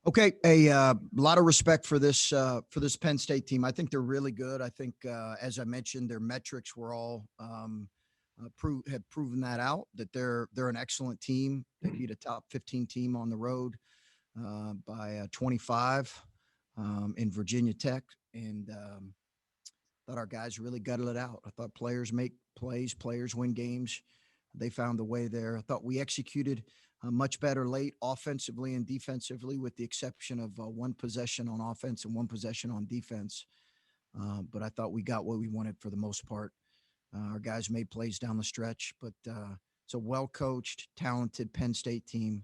Okay, a lot of respect for this Penn State team. I think they're really good. I think, as I mentioned, their metrics were all have proven that out, that they're an excellent team. They beat a top 15 team on the road by 25 in Virginia Tech, and thought our guys really gutted it out. I thought players make plays, players win games. They found a way there. I thought we executed much better late offensively and defensively, with the exception of one possession on offense and one possession on defense. But I thought we got what we wanted for the most part. Our guys made plays down the stretch, but it's a well-coached, talented Penn State team.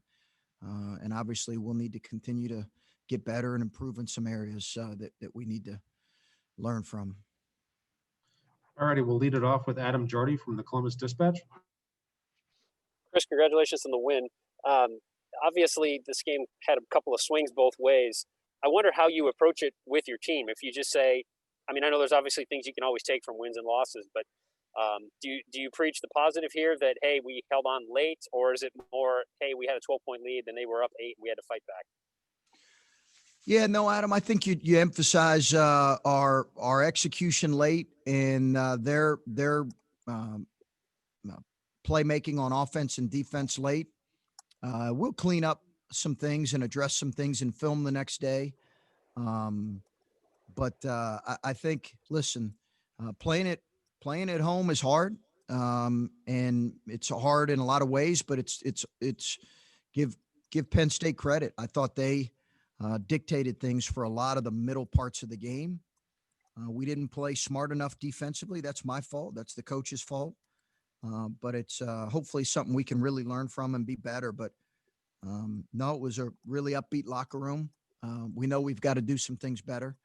And obviously we'll need to continue to get better and improve in some areas that we need to learn from. All righty, we'll lead it off with Adam Jardy from the Columbus Dispatch. Chris, congratulations on the win. Obviously, this game had a couple of swings both ways. I wonder how you approach it with your team. If you just say, I mean, I know there's obviously things you can always take from wins and losses, but do you preach the positive here that, hey, we held on late, or is it more, hey, we had a 12-point lead, then they were up 8, and we had to fight back? Yeah, no, Adam, I think you emphasize our execution late and their playmaking on offense and defense late. We'll clean up some things and address some things in film the next day. But I think, listen, playing at home is hard, and it's hard in a lot of ways. But it's give Penn State credit. I thought they dictated things for a lot of the middle parts of the game. We didn't play smart enough defensively. That's my fault. That's the coach's fault. But it's hopefully something we can really learn from and be better. But no, it was a really upbeat locker room. We know we've got to do some things better.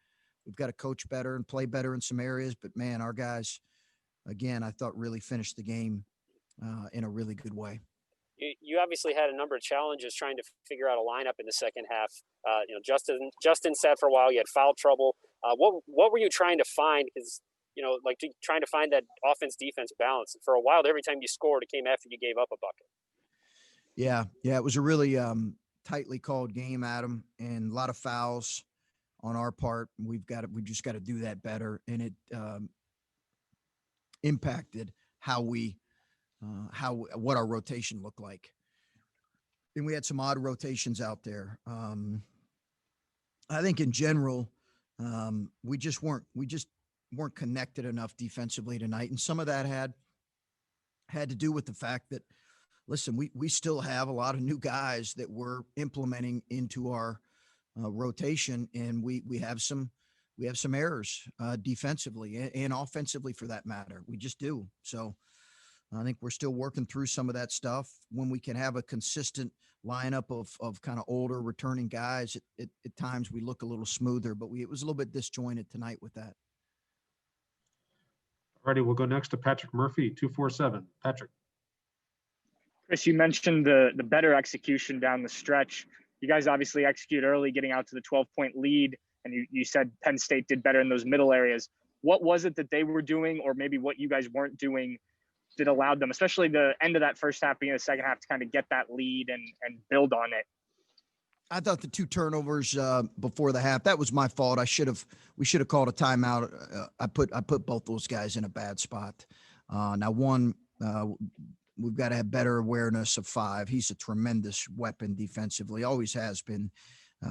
We've got to coach better and play better in some areas. But, man, our guys, again, I thought really finished the game in a really good way. You obviously had a number of challenges trying to figure out a lineup in the second half. Justin sat for a while. You had foul trouble. What were you trying to find? Because, trying to find that offense-defense balance. For a while, every time you scored, it came after you gave up a bucket. Yeah, it was a really tightly called game, Adam, and a lot of fouls on our part. We just got to do that better, and it impacted what our rotation looked like. And we had some odd rotations out there. I think in general, we just weren't connected enough defensively tonight, and some of that had to do with the fact that, listen, we still have a lot of new guys that we're implementing into our rotation, and we have some errors defensively and offensively for that matter. We just do. So I think we're still working through some of that stuff. When we can have a consistent lineup of kind of older returning guys, at times we look a little smoother, but it was a little bit disjointed tonight with that. All righty, we'll go next to Patrick Murphy, 247. Patrick. Chris, you mentioned the better execution down the stretch. You guys obviously execute early, getting out to the 12-point lead, and you said Penn State did better in those middle areas. What was it that they were doing, or maybe what you guys weren't doing, that allowed them, especially the end of that first half, being the second half, to kind of get that lead and build on it? I thought the 2 turnovers before the half, that was my fault. We should have called a timeout. I put both those guys in a bad spot. Now one, we've got to have better awareness of 5. He's a tremendous weapon defensively, always has been.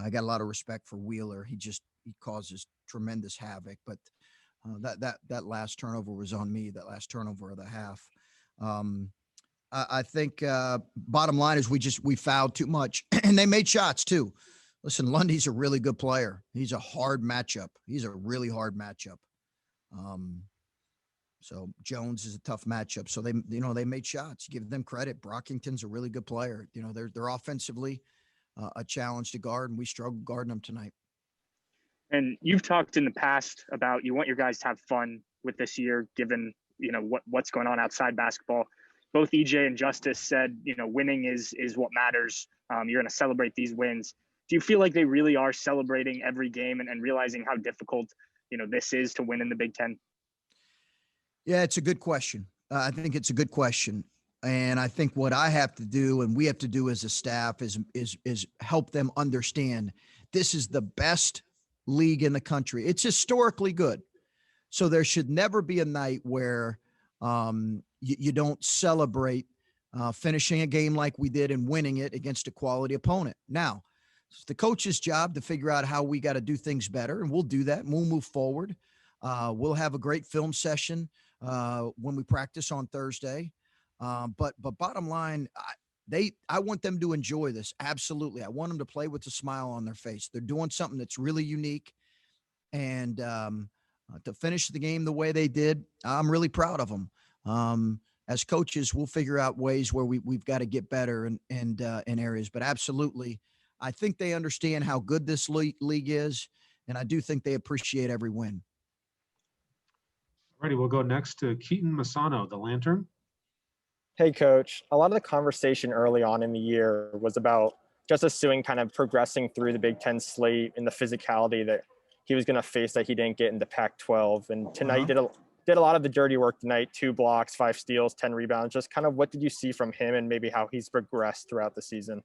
I got a lot of respect for Wheeler. He causes tremendous havoc, but that last turnover was on me, that last turnover of the half. I think bottom line is we fouled too much, and they made shots too. Listen, Lundy's a really good player. He's a hard matchup. He's a really hard matchup. So Jones is a tough matchup. So they made shots. Give them credit. Brockington's a really good player. They're offensively a challenge to guard, and we struggled guarding them tonight. And you've talked in the past about you want your guys to have fun with this year, given what's going on outside basketball. Both EJ and Justice said, winning is what matters. You're going to celebrate these wins. Do you feel like they really are celebrating every game and realizing how difficult, this is to win in the Big Ten? Yeah, it's a good question. I think it's a good question. And I think what I have to do and we have to do as a staff is help them understand this is the best league in the country. It's historically good. So there should never be a night where you don't celebrate finishing a game like we did and winning it against a quality opponent. Now, it's the coach's job to figure out how we got to do things better, and we'll do that, and we'll move forward. We'll have a great film session when we practice on Thursday. But bottom line, I want them to enjoy this. Absolutely. I want them to play with a smile on their face. They're doing something that's really unique. And to finish the game the way they did, I'm really proud of them. As coaches, we'll figure out ways where we've got to get better in areas. But absolutely, I think they understand how good this league is. And I do think they appreciate every win. Alrighty, we'll go next to Keaton Masano, the Lantern. Hey, Coach. A lot of the conversation early on in the year was about Justice Suing kind of progressing through the Big Ten slate and the physicality that he was going to face that he didn't get in the Pac-12. And tonight did a lot of the dirty work tonight, 2 blocks, 5 steals, 10 rebounds. Just kind of what did you see from him and maybe how he's progressed throughout the season?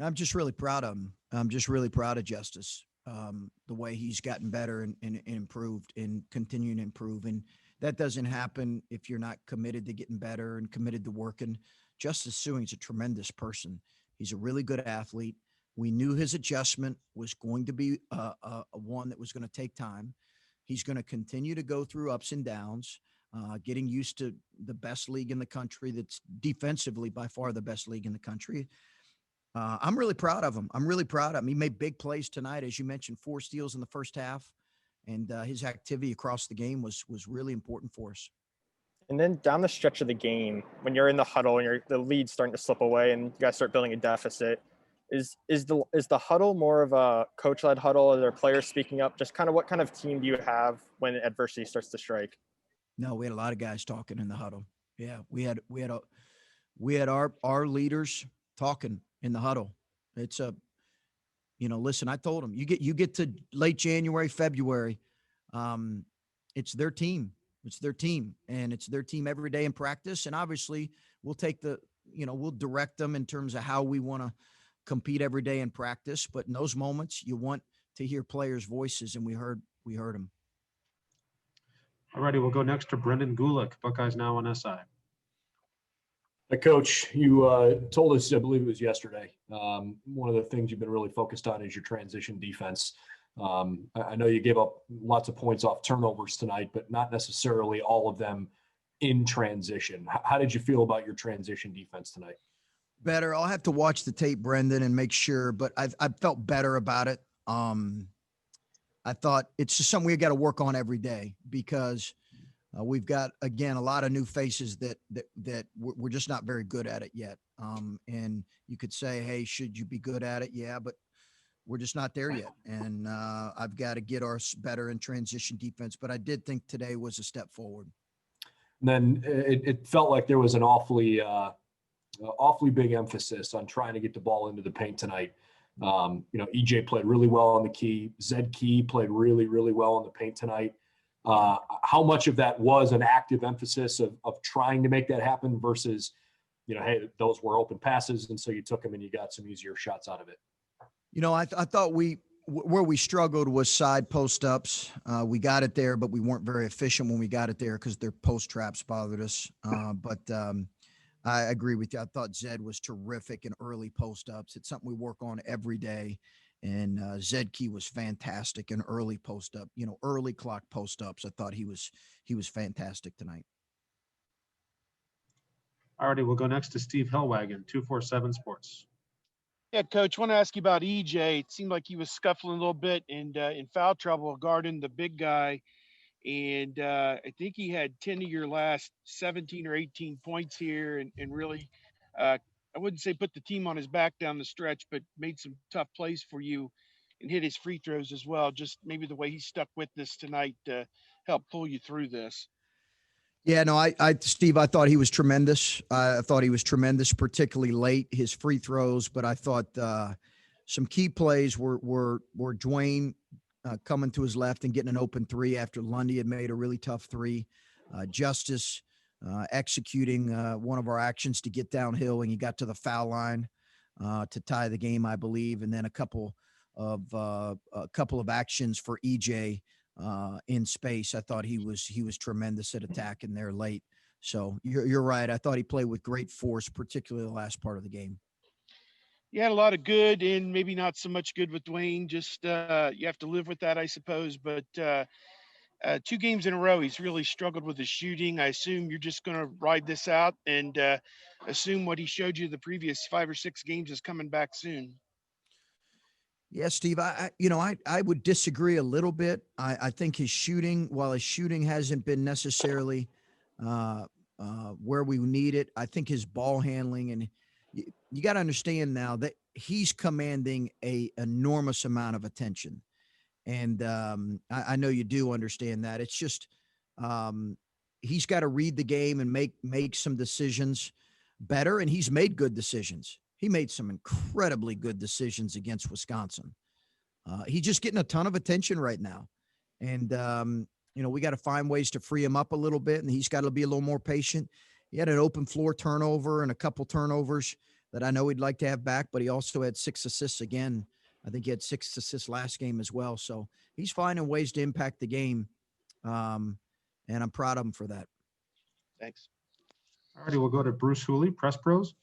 I'm just really proud of him. I'm just really proud of Justice, the way he's gotten better and improved and continuing to improve. And that doesn't happen if you're not committed to getting better and committed to working. Justice Suing's a tremendous person. He's a really good athlete. We knew his adjustment was going to be a one that was going to take time. He's going to continue to go through ups and downs, getting used to the best league in the country. That's defensively by far the best league in the country. I'm really proud of him. I'm really proud of him. He made big plays tonight. As you mentioned, 4 steals in the first half. And his activity across the game was really important for us. And then down the stretch of the game, when you're in the huddle and the lead's starting to slip away and you guys start building a deficit, is the huddle more of a coach-led huddle? Are there players speaking up? Just kind of what kind of team do you have when adversity starts to strike? No, we had a lot of guys talking in the huddle. Yeah, we had our leaders talking in the huddle. It's listen, I told them you get to late January, February, it's their team. It's their team, and it's their team every day in practice. And obviously we'll take we'll direct them in terms of how we want to compete every day in practice. But in those moments, you want to hear players' voices, and we heard them. All righty, we'll go next to Brendan Gulick, Buckeyes Now on SI. Coach, you told us, I believe it was yesterday, one of the things you've been really focused on is your transition defense. I know you gave up lots of points off turnovers tonight, but not necessarily all of them in transition. How did you feel about your transition defense tonight? Better. I'll have to watch the tape, Brendan, and make sure, but I felt better about it. I thought it's just something we got to work on every day because we've got, again, a lot of new faces that we're just not very good at it yet. And you could say, hey, should you be good at it? Yeah, but we're just not there yet. And I've got to get us better in transition defense. But I did think today was a step forward. And then it felt like there was an awfully big emphasis on trying to get the ball into the paint tonight. EJ played really well on the key. Zed Key played really, really well on the paint tonight. How much of that was an active emphasis of trying to make that happen versus, hey, those were open passes, and so you took them and you got some easier shots out of it? I thought where we struggled was side post ups. We got it there, but we weren't very efficient when we got it there because their post traps bothered us. But I agree with you. I thought Zed was terrific in early post ups. It's something we work on every day. And Zed Key was fantastic in early post up, early clock post ups. I thought he was fantastic tonight. All righty, we'll go next to Steve Hellwagon, 247 Sports. Yeah, Coach, want to ask you about EJ. It seemed like he was scuffling a little bit and in foul trouble guarding the big guy. And I think he had 10 of your last 17 or 18 points here and really, I wouldn't say put the team on his back down the stretch, but made some tough plays for you and hit his free throws as well. Just maybe the way he stuck with this tonight to help pull you through this. Yeah, no, Steve, I thought he was tremendous. I thought he was tremendous, particularly late, his free throws. But I thought some key plays were Dwayne coming to his left and getting an open three after Lundy had made a really tough three. Justice executing one of our actions to get downhill, and he got to the foul line to tie the game, I believe, and then a couple of actions for EJ in space. I thought he was tremendous at attacking there late. So you're right. I thought he played with great force, particularly the last part of the game. You had a lot of good and maybe not so much good with Dwayne. Just you have to live with that, I suppose. But 2 games in a row, he's really struggled with his shooting. I assume you're just going to ride this out and assume what he showed you the previous 5 or 6 games is coming back soon. Yeah, Steve, I would disagree a little bit. I think his shooting, while his shooting hasn't been necessarily where we need it, I think his ball handling, and you got to understand now that he's commanding a enormous amount of attention. And I know you do understand that. It's just he's got to read the game and make some decisions better, and he's made good decisions. He made some incredibly good decisions against Wisconsin. He's just getting a ton of attention right now. And, we got to find ways to free him up a little bit, and he's got to be a little more patient. He had an open floor turnover and a couple turnovers that I know he'd like to have back, but he also had 6 assists again. I think he had 6 assists last game as well. So he's finding ways to impact the game, and I'm proud of him for that. Thanks. All righty, we'll go to Bruce Hooley, Press Pros.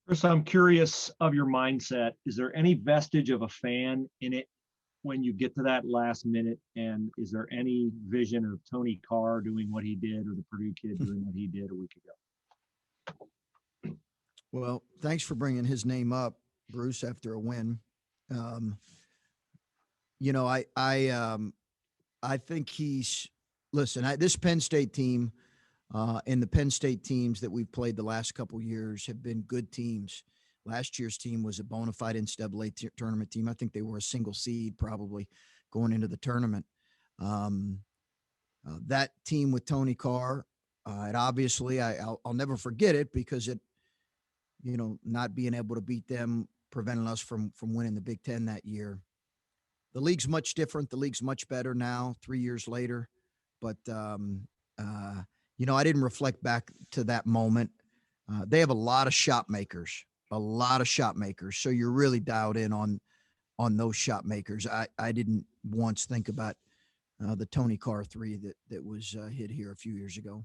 Chris, I'm curious of your mindset. Is there any vestige of a fan in it when you get to that last minute? And is there any vision of Tony Carr doing what he did, or the Purdue kid doing what he did a week ago? Well, thanks for bringing his name up, Bruce, after a win. I think this Penn State team and the Penn State teams that we've played the last couple years have been good teams. Last year's team was a bona fide NCAA tournament team. I think they were a single seed probably going into the tournament. That team with Tony Carr, and obviously I'll never forget it because it, not being able to beat them prevented us from winning the Big Ten that year. The league's much different. The league's much better now, 3 years later. But, I didn't reflect back to that moment. They have a lot of shot makers. So you're really dialed in on those shot makers. I didn't once think about the Tony Carr 3 that was hit here a few years ago.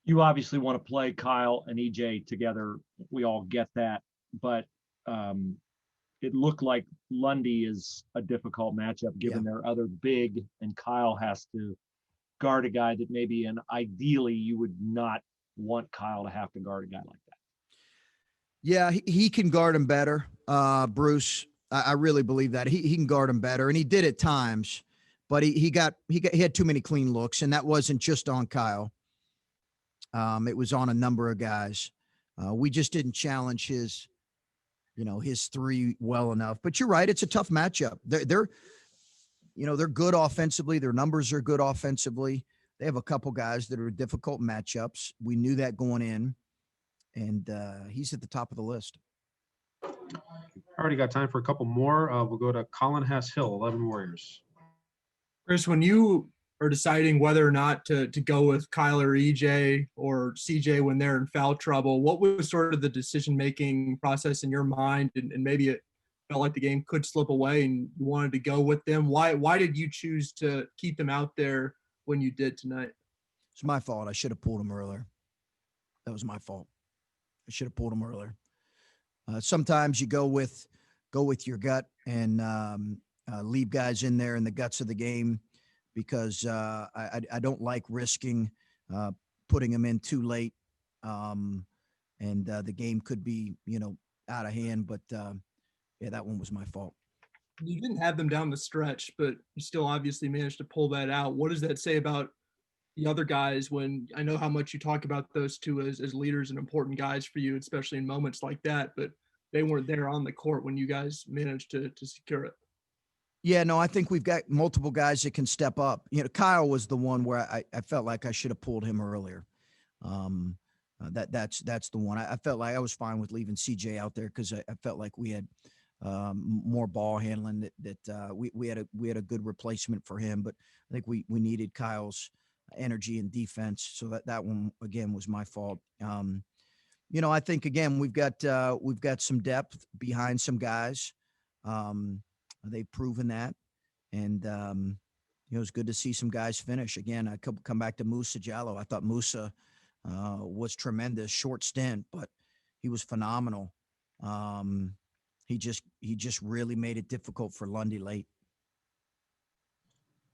You obviously want to play Kyle and EJ together. We all get that. But it looked like Lundy is a difficult matchup given their other big, and Kyle has to guard a guy that maybe, and ideally you would not want Kyle to have to guard a guy like that. Yeah, he can guard him better, Bruce. I really believe that he can guard him better, and he did at times, but he had too many clean looks, and that wasn't just on Kyle. It was on a number of guys. We just didn't challenge his 3 well enough. But you're right; it's a tough matchup. They're good offensively. Their numbers are good offensively. They have a couple guys that are difficult matchups. We knew that going in, and he's at the top of the list. Already got time for a couple more. We'll go to Colin Hess-Hill, 11 Warriors. Chris, when you are deciding whether or not to go with Kyle or EJ or CJ when they're in foul trouble, what was sort of the decision-making process in your mind? And maybe it felt like the game could slip away and you wanted to go with them. Why did you choose to keep them out there when you did tonight? It's my fault. I should have pulled them earlier. That was my fault. I should have pulled them earlier. Sometimes you go with your gut and leave guys in there in the guts of the game because I don't like risking putting them in too late, and the game could be out of hand. But that one was my fault. You didn't have them down the stretch, but you still obviously managed to pull that out. What does that say about the other guys when I know how much you talk about those two as leaders and important guys for you, especially in moments like that, but they weren't there on the court when you guys managed to secure it? Yeah, no, I think we've got multiple guys that can step up. Kyle was the one where I felt like I should have pulled him earlier. That's the one. I felt like I was fine with leaving CJ out there because I felt like we had more ball handling that we had a good replacement for him, but I think we needed Kyle's energy and defense. So that one again was my fault. I think again we've got some depth behind some guys. They've proven that, and it was good to see some guys finish. Again, I could come back to Musa Jallo. I thought Musa was tremendous, short stint, but he was phenomenal. He just really made it difficult for Lundy late.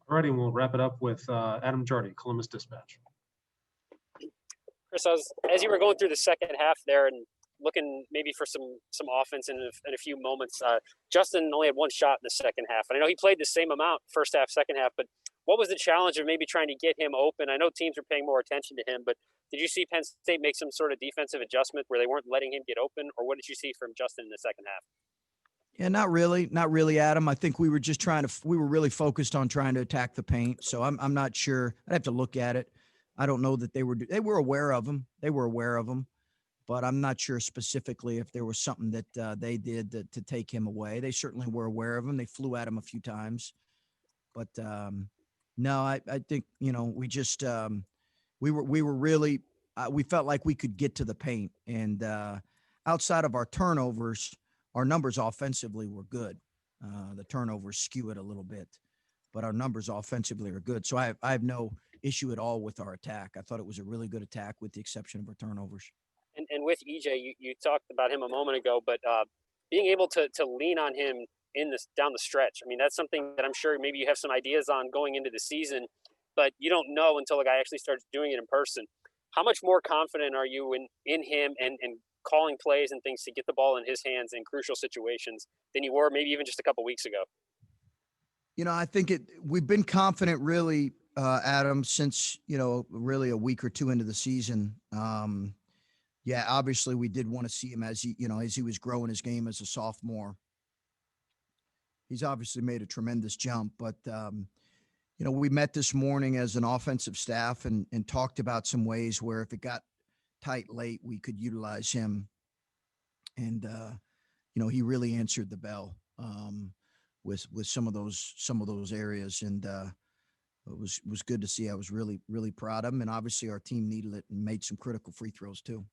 All righty, we'll wrap it up with Adam Jardy, Columbus Dispatch. Chris, as you were going through the second half there and looking maybe for some offense in a few moments, Justin only had one shot in the second half. And I know he played the same amount first half, second half, but what was the challenge of maybe trying to get him open? I know teams are paying more attention to him, but did you see Penn State make some sort of defensive adjustment where they weren't letting him get open, or what did you see from Justin in the second half? Yeah, not really, Adam. I think we were just we were really focused on trying to attack the paint. So I'm not sure. I'd have to look at it. I don't know that they were aware of him. They were aware of him, but I'm not sure specifically if there was something that they did to take him away. They certainly were aware of him. They flew at him a few times, but no, I think, we just, we were really, we felt like we could get to the paint, and outside of our turnovers, our numbers offensively were good. The turnovers skew it a little bit, but our numbers offensively are good. So I have no issue at all with our attack. I thought it was a really good attack with the exception of our turnovers. And with EJ, you talked about him a moment ago, but being able to lean on him down the stretch, I mean, that's something that I'm sure maybe you have some ideas on going into the season, but you don't know until the guy actually starts doing it in person. How much more confident are you in him and calling plays and things to get the ball in his hands in crucial situations than you were maybe even just a couple weeks ago? I think we've been confident really, Adam, since, really a week or two into the season. Yeah, obviously we did want to see him as he was growing his game as a sophomore. He's obviously made a tremendous jump, but, we met this morning as an offensive staff and talked about some ways where if it got tight late, we could utilize him. And, he really answered the bell with some of those areas. And it was good to see. I was really, really proud of him. And obviously our team needed it and made some critical free throws too.